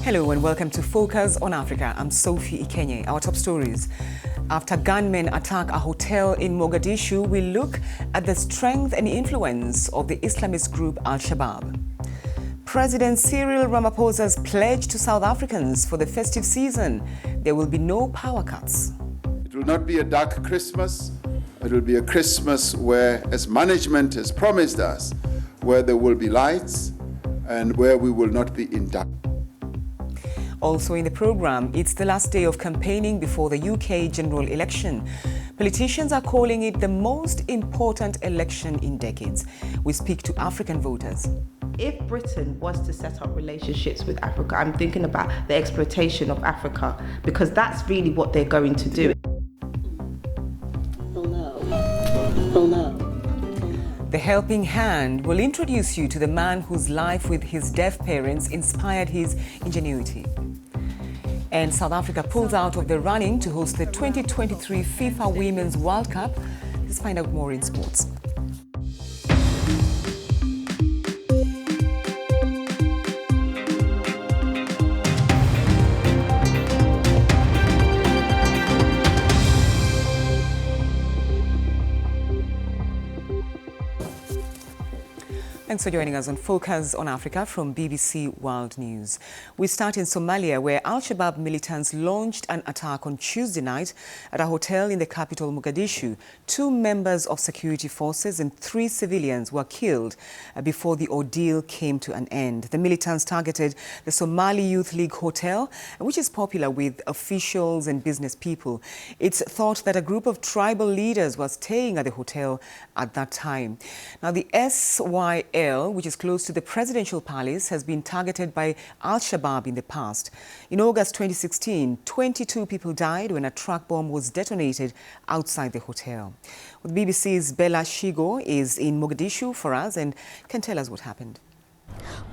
Hello and welcome to Focus on Africa. I'm Sophie Ikenye. Our top stories. After gunmen attack a hotel in Mogadishu, we look at the strength and influence of the Islamist group al-Shabaab. President Cyril Ramaphosa's pledge to South Africans for the festive season. There will be no power cuts. It will not be a dark Christmas. It will be a Christmas where, as management has promised us, where there will be lights and where we will not be in dark. Also in the program, it's the last day of campaigning before the UK general election. Politicians are calling it the most important election in decades. We speak to African voters. If Britain was to set up relationships with Africa, I'm thinking about the exploitation of Africa, because that's really what they're going to do. The Helping Hand will introduce you to the man whose life with his deaf parents inspired his ingenuity. And South Africa pulls out of the running to host the 2023 FIFA Women's World Cup. Let's find out more in sports. Thanks for joining us on Focus on Africa from BBC World News. We start in Somalia, where al-Shabaab militants launched an attack on Tuesday night at a hotel in the capital Mogadishu. 2 members of security forces and 3 civilians were killed before the ordeal came to an end. The militants targeted the Somali Youth League Hotel, which is popular with officials and business people. It's thought that a group of tribal leaders was staying at the hotel at that time. Now, the SYL, which is close to the presidential palace, has been targeted by al-Shabaab in the past. In August 2016, 22 people died when a truck bomb was detonated outside the hotel. Well, the BBC's Bella Shigo is in Mogadishu for us and can tell us what happened.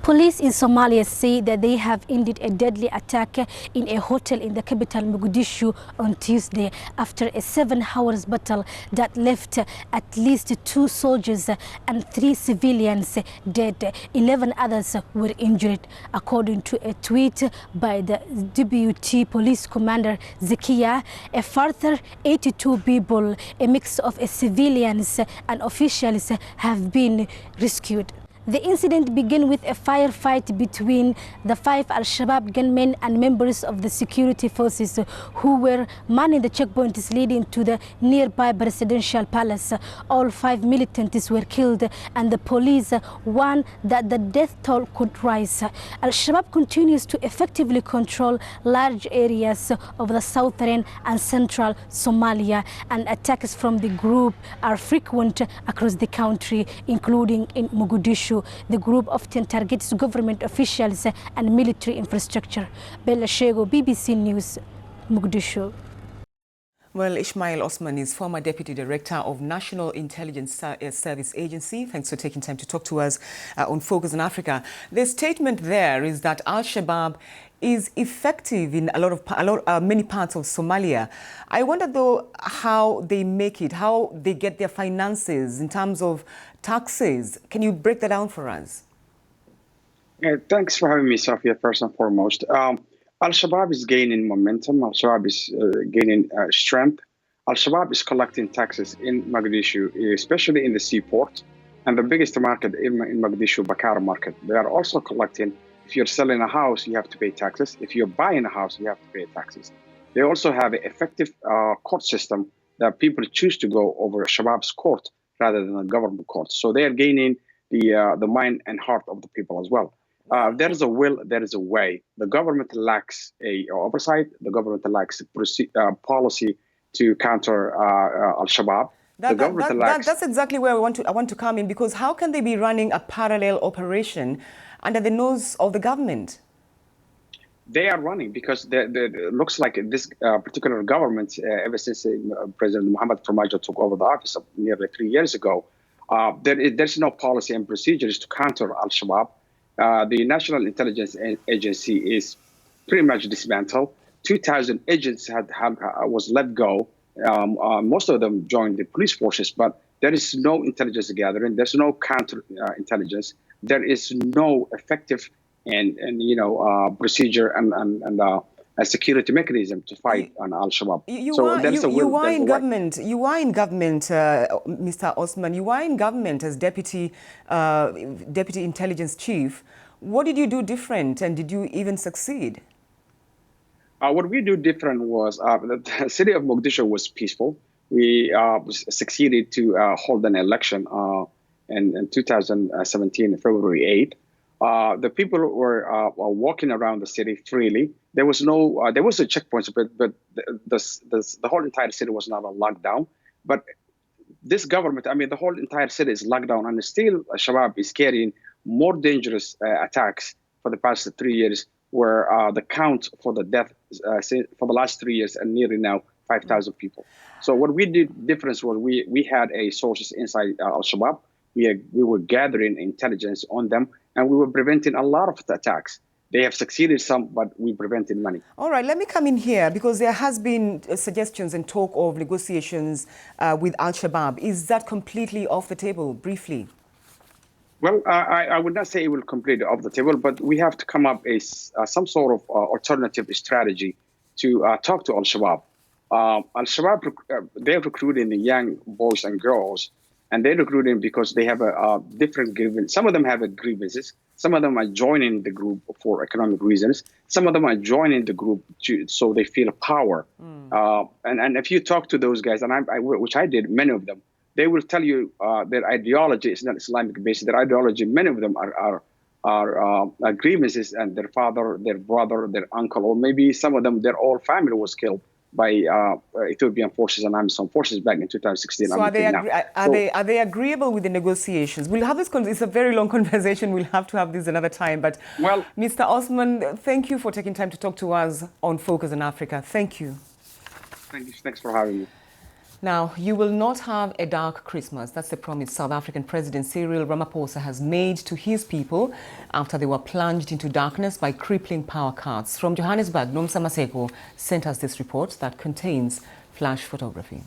Police in Somalia say that they have ended a deadly attack in a hotel in the capital Mogadishu on Tuesday after a 7-hour battle that left at least 2 soldiers and 3 civilians dead. 11 others were injured, according to a tweet by the deputy police commander Zakia. A further 82 people, a mix of civilians and officials, have been rescued. The incident began with a firefight between the 5 al-Shabaab gunmen and members of the security forces who were manning the checkpoints leading to the nearby presidential palace. All 5 militants were killed, and the police warned that the death toll could rise. Al-Shabaab continues to effectively control large areas of the southern and central Somalia, and attacks from the group are frequent across the country, including in Mogadishu. The group often targets government officials and military infrastructure. Bella Shego, BBC News, Mogadishu. Well, Ismail Osman is former Deputy Director of National Intelligence Service Agency. Thanks for taking time to talk to us on Focus on Africa. The statement there is that al-Shabaab is effective in many parts of Somalia. I wonder, though, how they make it, how they get their finances in terms of taxes. Can you break that down for us? Thanks for having me, Sophia, first and foremost. Al-Shabaab is gaining momentum. Al-Shabaab is gaining strength. Al-Shabaab is collecting taxes in Mogadishu, especially in the seaport. And the biggest market in Mogadishu, Bakara market. They are also collecting, if you're selling a house, you have to pay taxes. If you're buying a house, you have to pay taxes. They also have an effective court system that people choose to go over Shabaab's court rather than the government court. So they are gaining the mind and heart of the people as well. There is a will, there is a way. The government lacks a oversight. The government lacks policy to counter al-Shabaab. That's exactly where I want to come in, because how can they be running a parallel operation under the nose of the government? They are running because it looks like this particular government, ever since President Mohamed Farmajo took over the office nearly 3 years ago, there's no policy and procedures to counter al-Shabaab. The National Intelligence Agency is pretty much dismantled. 2,000 agents was let go. Most of them joined the police forces, but there is no intelligence gathering. There's no counter intelligence. There is no effective and procedure and a security mechanism to fight on al-Shabaab. You are in government, Mr. Osman. You are in government as deputy intelligence chief. What did you do different, and did you even succeed? What we do different was the city of Mogadishu was peaceful. We succeeded to hold an election in 2017, February 8th. The people were walking around the city freely. There was a checkpoint, but the whole entire city was not on lockdown. But this government, the whole entire city is locked down, and still al-Shabaab is carrying more dangerous attacks for the past 3 years, where the count for the death for the last 3 years are nearly now 5,000 people. So what we did difference was we had sources inside al-Shabaab. We were gathering intelligence on them, and we were preventing a lot of the attacks. They have succeeded some, but we prevented many. All right, let me come in here, because there has been suggestions and talk of negotiations with al-Shabaab. Is that completely off the table, briefly? Well, I would not say it will completely off the table, but we have to come up some sort of alternative strategy to talk to al-Shabaab. Al-Shabaab, they're recruiting the young boys and girls, and they're recruiting because they have a different grievance. Some of them have grievances. Some of them are joining the group for economic reasons. Some of them are joining the group so they feel power. And if you talk to those guys, and which I did, many of them, they will tell you their ideology is not Islamic based. Their ideology, many of them are grievances, and their father, their brother, their uncle, or maybe some of them, their whole family was killed by Ethiopian forces and AMISOM forces back in 2016. So are they agreeable with the negotiations? We'll have this. It's a very long conversation. We'll have to have this another time. But well, Mr. Osman, thank you for taking time to talk to us on Focus on Africa. Thank you. Thank you. Thanks for having me. Now, you will not have a dark Christmas. That's the promise South African President Cyril Ramaphosa has made to his people after they were plunged into darkness by crippling power cuts. From Johannesburg, Nomsa Maseko sent us this report that contains flash photography.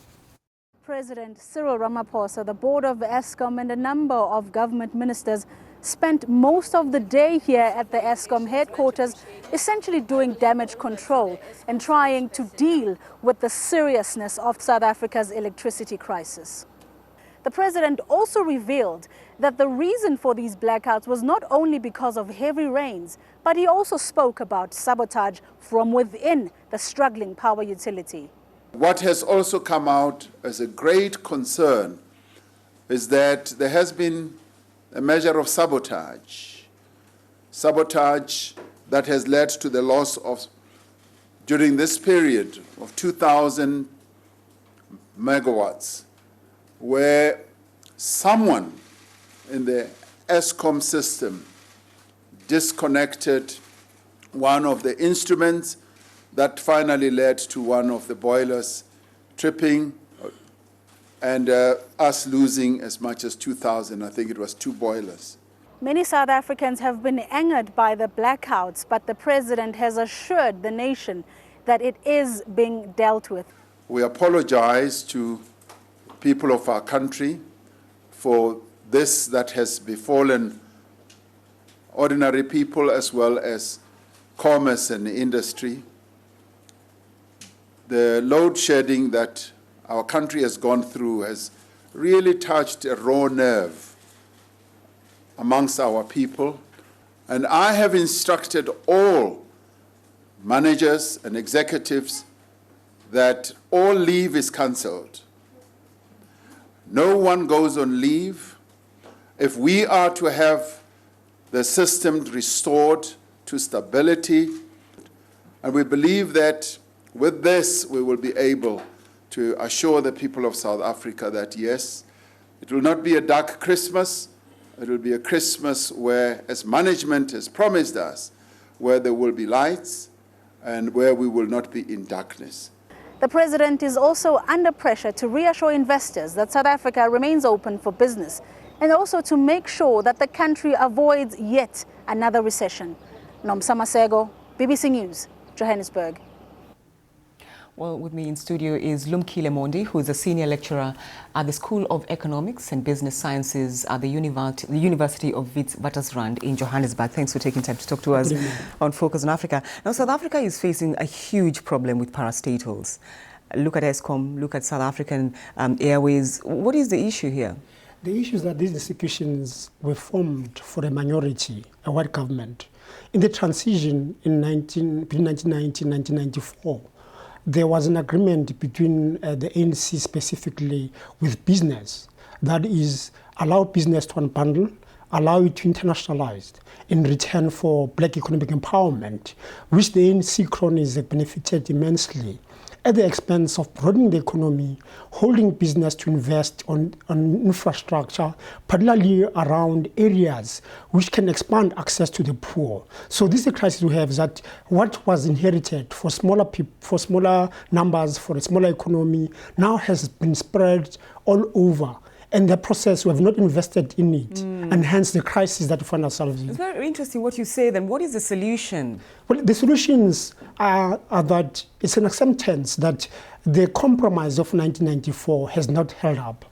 President Cyril Ramaphosa, the board of Eskom, and a number of government ministers spent most of the day here at the Eskom headquarters, essentially doing damage control and trying to deal with the seriousness of South Africa's electricity crisis. The president also revealed that the reason for these blackouts was not only because of heavy rains, but he also spoke about sabotage from within the struggling power utility. What has also come out as a great concern is that there has been a measure of sabotage that has led to the loss of, during this period, of 2,000 megawatts, where someone in the Eskom system disconnected one of the instruments that finally led to one of the boilers tripping and us losing as much as 2,000, I think it was 2 boilers. Many South Africans have been angered by the blackouts, but the president has assured the nation that it is being dealt with. We apologize to people of our country for this that has befallen ordinary people as well as commerce and industry. The load shedding that our country has gone through has really touched a raw nerve amongst our people. And I have instructed all managers and executives that all leave is cancelled. No one goes on leave. If we are to have the system restored to stability, and we believe that with this we will be able to assure the people of South Africa that, yes, it will not be a dark Christmas. It will be a Christmas where, as management has promised us, where there will be lights and where we will not be in darkness. The president is also under pressure to reassure investors that South Africa remains open for business, and also to make sure that the country avoids yet another recession. Nomsa Maseko, BBC News, Johannesburg. Well, with me in studio is Lumkile Mondi, who is a senior lecturer at the School of Economics and Business Sciences at the University of Witwatersrand in Johannesburg. Thanks for taking time to talk to us on Focus on Africa. Now, South Africa is facing a huge problem with parastatals. Look at Eskom, look at South African Airways. What is the issue here? The issue is that these institutions were formed for a minority, a white government. In the transition between 1990 and 1994, there was an agreement between the ANC specifically with business, that is, allow business to unbundle, allow it to internationalize in return for black economic empowerment, which the ANC cronies have benefited immensely at the expense of broadening the economy, holding business to invest on infrastructure, particularly around areas which can expand access to the poor. So this is the crisis we have, is that what was inherited for smaller numbers, for a smaller economy, now has been spread all over. And the process, we have not invested in it, and hence the crisis that we find ourselves in. It's very interesting what you say then. What is the solution? Well, the solutions are that it's an acceptance that the compromise of 1994 has not held up.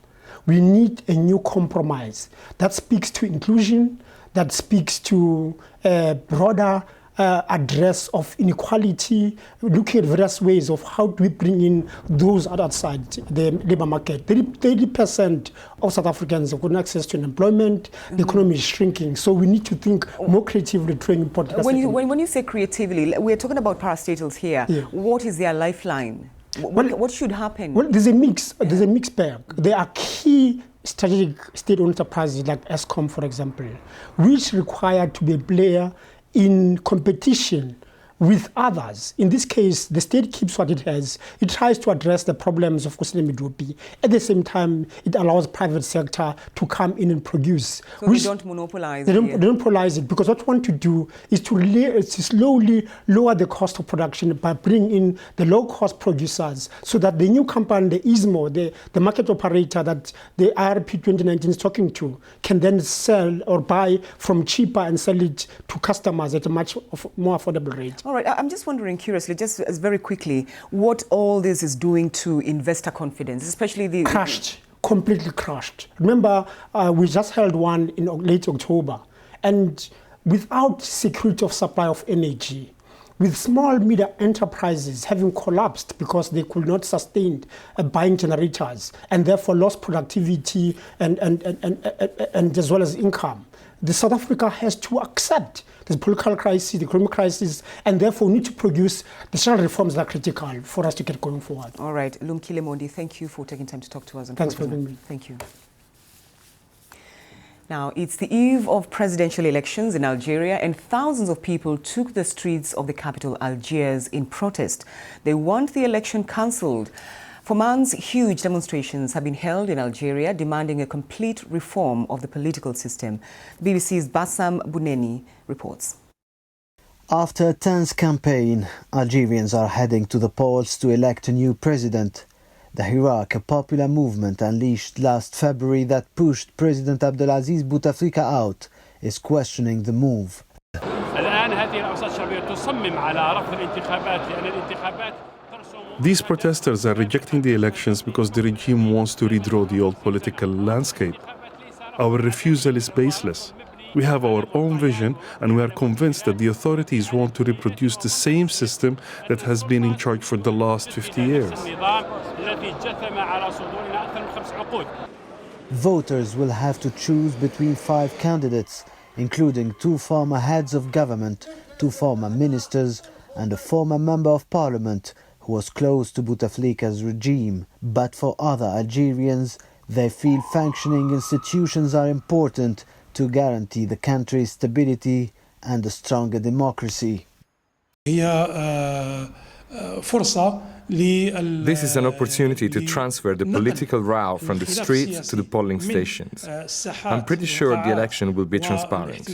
We need a new compromise that speaks to inclusion, that speaks to a broader address of inequality, looking at various ways of how do we bring in those outside the labor market. 30% of South Africans have got access to employment. The economy is shrinking, so we need to think more creatively to import. When you say creatively, we're talking about parastatals here. Yeah. What is their lifeline? What should happen? Well, there's a mix. There's a mixed bag. There are key strategic state-owned enterprises like Eskom, for example, which require to be a player in competition with others. In this case, the state keeps what it has. It tries to address the problems of Kusile Midopi. At the same time, it allows private sector to come in and produce. So they don't monopolize They don't monopolize it, because what we want to do is to slowly lower the cost of production by bringing in the low-cost producers, so that the new company, the ISMO, the market operator that the IRP 2019 is talking to, can then sell or buy from cheaper and sell it to customers at a much more affordable rate. All right, I'm just wondering, curiously, just as very quickly, what all this is doing to investor confidence, especially the... Crushed, completely crushed. Remember, we just held one in late October, and without security of supply of energy, with small media enterprises having collapsed because they could not sustain buying generators and therefore lost productivity and as well as income, the South Africa has to accept the political crisis, the economic crisis, and therefore need to produce the social reforms that are critical for us to get going forward. All right, Lumkile Mondi, thank you for taking time to talk to us. Thanks for having me. Thank you. Now, it's the eve of presidential elections in Algeria, and thousands of people took the streets of the capital, Algiers, in protest. They want the election cancelled. For months, huge demonstrations have been held in Algeria demanding a complete reform of the political system. BBC's Bassam Bouneni reports. After a tense campaign, Algerians are heading to the polls to elect a new president. The Hirak, a popular movement unleashed last February that pushed President Abdelaziz Bouteflika out, is questioning the move. These protesters are rejecting the elections because the regime wants to redraw the old political landscape. Our refusal is baseless. We have our own vision, and we are convinced that the authorities want to reproduce the same system that has been in charge for the last 50 years. Voters will have to choose between 5 candidates, including 2 former heads of government, 2 former ministers, and a former member of parliament who was close to Bouteflika's regime. But for other Algerians, they feel functioning institutions are important to guarantee the country's stability and a stronger democracy. This is an opportunity to transfer the political row from the streets to the polling stations. I'm pretty sure the election will be transparent.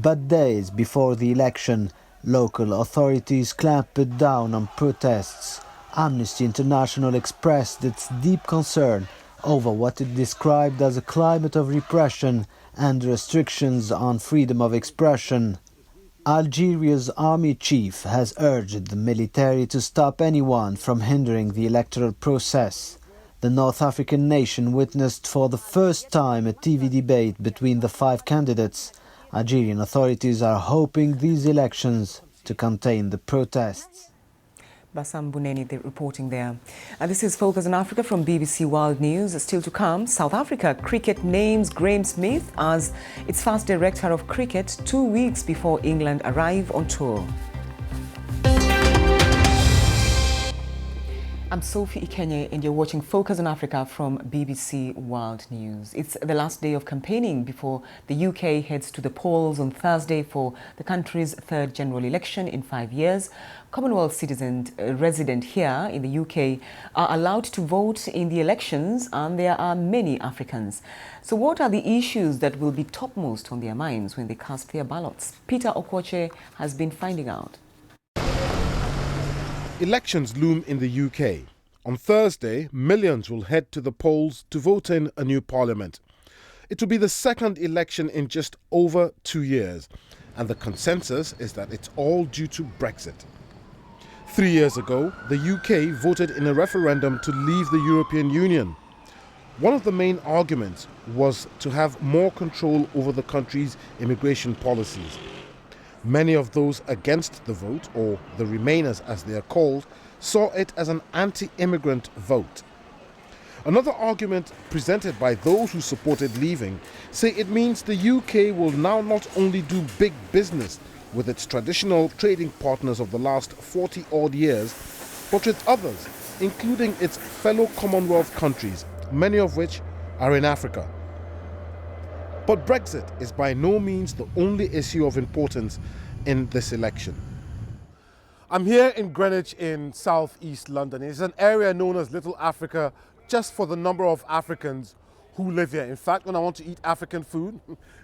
But days before the election, local authorities clamped down on protests. Amnesty International expressed its deep concern over what it described as a climate of repression and restrictions on freedom of expression. Algeria's army chief has urged the military to stop anyone from hindering the electoral process. The North African nation witnessed for the first time a TV debate between the 5 candidates. Algerian authorities are hoping these elections to contain the protests. Bassam Buneni reporting there. And this is Focus on Africa from BBC World News. Still to come, South Africa cricket names Graeme Smith as its first director of cricket 2 weeks before England arrive on tour. I'm Sophie Ikenye and you're watching Focus on Africa from BBC World News. It's the last day of campaigning before the UK heads to the polls on Thursday for the country's 3rd general election in 5 years. Commonwealth citizens resident here in the UK are allowed to vote in the elections, and there are many Africans. So what are the issues that will be topmost on their minds when they cast their ballots? Peter Okwoche has been finding out. Elections loom in the UK. On Thursday, millions will head to the polls to vote in a new parliament. It will be the 2nd election in just over 2 years, and the consensus is that it's all due to Brexit. 3 years ago, the UK voted in a referendum to leave the European Union. One of the main arguments was to have more control over the country's immigration policies. Many of those against the vote, or the Remainers as they are called, saw it as an anti-immigrant vote. Another argument presented by those who supported leaving say it means the UK will now not only do big business with its traditional trading partners of the last 40-odd years, but with others, including its fellow Commonwealth countries, many of which are in Africa. But Brexit is by no means the only issue of importance in this election. I'm here in Greenwich in southeast London. It's an area known as Little Africa just for the number of Africans who live here. In fact, when I want to eat African food,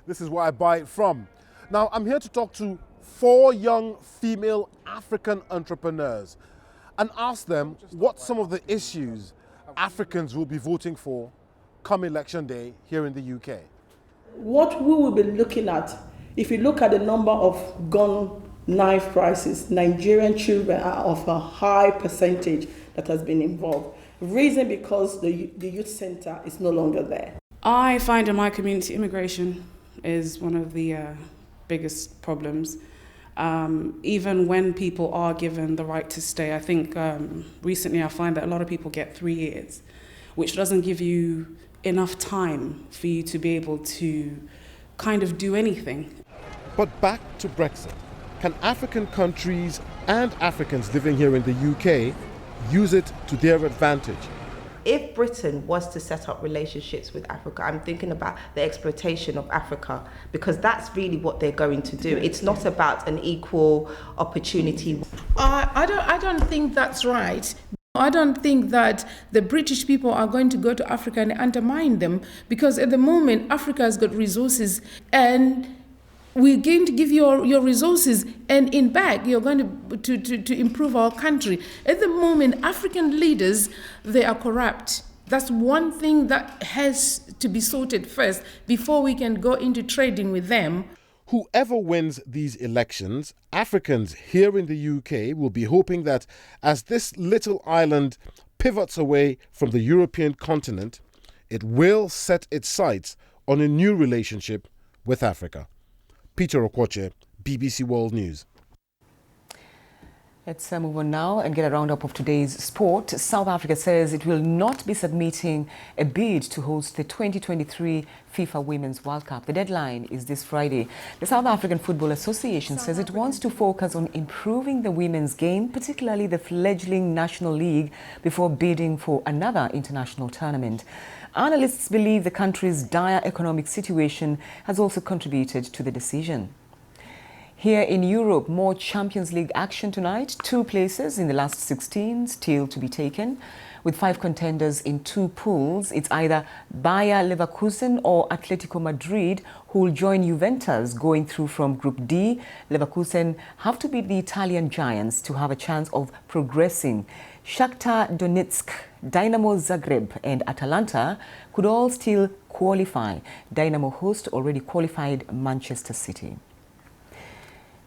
this is where I buy it from. Now, I'm here to talk to 4 young female African entrepreneurs and ask them what some of the issues Africans will be voting for come election day here in the UK. What we will be looking at, if you look at the number of gun knife prices, Nigerian children are of a high percentage that has been involved. Reason because the youth center is no longer there. I find in my community immigration is one of the biggest problems. Even when people are given the right to stay, I think recently I find that a lot of people get 3 years, which doesn't give you enough time for you to be able to kind of do anything. But back to Brexit. Can African countries and Africans living here in the UK use it to their advantage? If Britain was to set up relationships with Africa, I'm thinking about the exploitation of Africa, because that's really what they're going to do. It's not about an equal opportunity. I don't think that's right. I don't think that the British people are going to go to Africa and undermine them, because at the moment Africa has got resources and we're going to give you your resources, and in back you're going to improve our country. At the moment, African leaders, they are corrupt. That's one thing that has to be sorted first before we can go into trading with them. Whoever wins these elections, Africans here in the UK will be hoping that as this little island pivots away from the European continent, it will set its sights on a new relationship with Africa. Peter Okwoche, BBC World News. Let's move on now and get a roundup of today's sport. South Africa says it will not be submitting a bid to host the 2023 FIFA Women's World Cup. The deadline is this Friday. The South African Football Association says it wants to focus on improving the women's game, particularly the fledgling National League, before bidding for another international tournament. Analysts believe the country's dire economic situation has also contributed to the decision. Here in Europe, more Champions League action tonight. 2 places in the last 16 still to be taken. With 5 contenders in 2 pools, it's either Bayer Leverkusen or Atletico Madrid who will join Juventus going through from Group D. Leverkusen have to beat the Italian giants to have a chance of progressing. Shakhtar Donetsk, Dynamo Zagreb and Atalanta could all still qualify. Dynamo host already qualified Manchester City.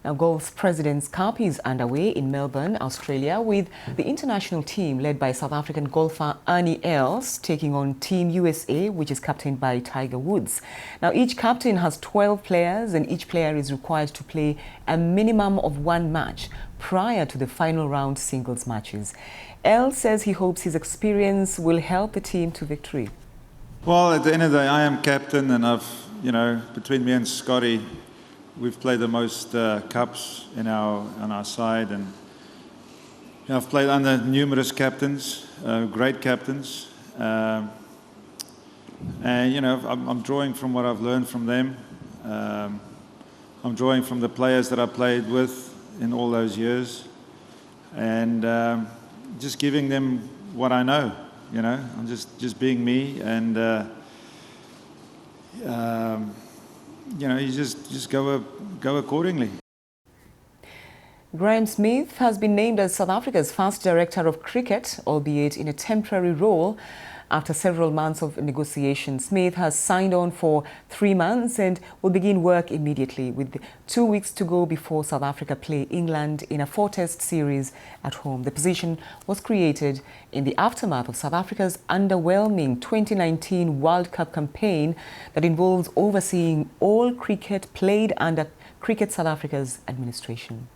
Now, Golf President's Cup is underway in Melbourne, Australia, with the international team led by South African golfer Ernie Els taking on Team USA, which is captained by Tiger Woods. Now, each captain has 12 players, and each player is required to play a minimum of one match prior to the final round singles matches. Els says he hopes his experience will help the team to victory. Well, at the end of the day, I am captain, and between me and Scotty, we've played the most cups on our side, and I've played under numerous captains, great captains, and I'm drawing from what I've learned from them. I'm drawing from the players that I played with in all those years, and just giving them what I know. I'm just being me, and you just go accordingly. Graham Smith has been named as South Africa's first director of cricket, albeit in a temporary role. After several months of negotiation, Smith has signed on for 3 months and will begin work immediately, with 2 weeks to go before South Africa play England in a 4-test series at home. The position was created in the aftermath of South Africa's underwhelming 2019 World Cup campaign that involves overseeing all cricket played under Cricket South Africa's administration.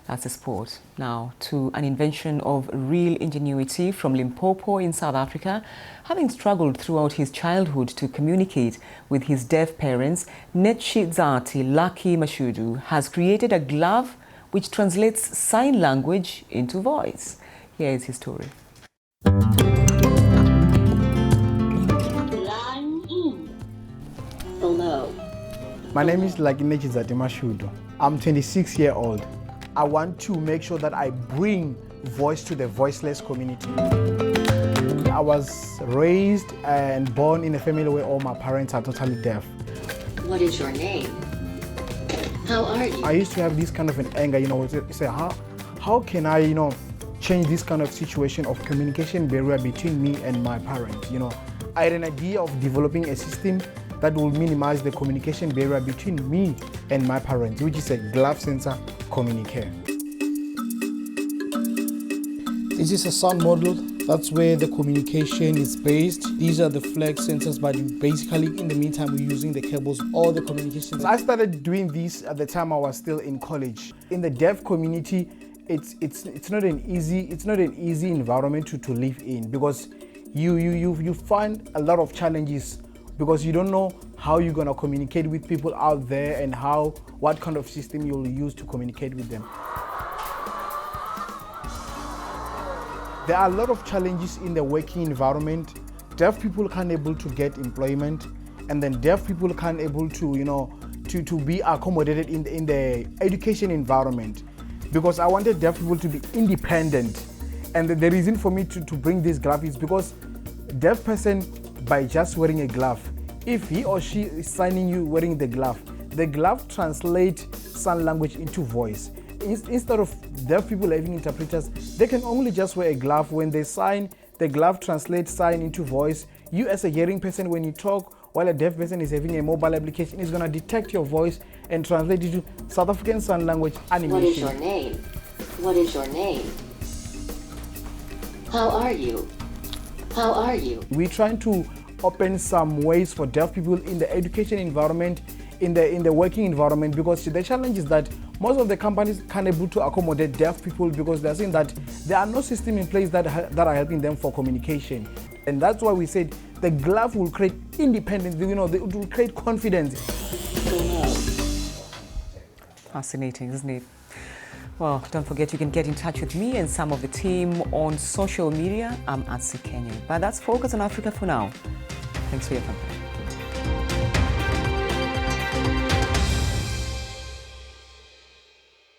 That's the sport. Now to an invention of real ingenuity from Limpopo in South Africa. Having struggled throughout his childhood to communicate with his deaf parents, Netshizati Lucky Mashudu has created a glove which translates sign language into voice. Here is his story. Line in. Below. My name is Lucky Netshizati Mashudu. I'm 26 years old. I want to make sure that I bring voice to the voiceless community. I was raised and born in a family where all my parents are totally deaf. What is your name? How are you? I used to have this kind of an anger, say, how can I, change this kind of situation of communication barrier between me and my parents, I had an idea of developing a system that will minimize the communication barrier between me and my parents, which is a glove sensor communicator. This is a sound model. That's where the communication is based. These are the flex sensors, but basically in the meantime we're using the cables, all the communications. I started doing this at the time I was still in college. In the deaf community, it's not an easy environment to live in, because you find a lot of challenges, because you don't know how you're going to communicate with people out there and what kind of system you'll use to communicate with them. There are a lot of challenges in the working environment. Deaf people can't able to get employment, and then deaf people can't able to, to be accommodated in the education environment, because I wanted deaf people to be independent. And the reason for me to bring this glove is because deaf person, by just wearing a glove, if he or she is signing you wearing the glove translates sign language into voice. Instead of deaf people having interpreters, they can only just wear a glove. When they sign, the glove translates sign into voice. You as a hearing person, when you talk, while a deaf person is having a mobile application, it's going to detect your voice and translate it to South African Sign Language animation. What is your name? What is your name? How are you? How are you? We're trying to open some ways for deaf people in the education environment, in the working environment, because the challenge is that most of the companies can't able to accommodate deaf people, because they're saying that there are no system in place that are helping them for communication. And that's why we said the glove will create independence, it will create confidence. Fascinating, isn't it? Well, don't forget you can get in touch with me and some of the team on social media. I'm at Kenya. But that's Focus on Africa for now. Thanks for your company.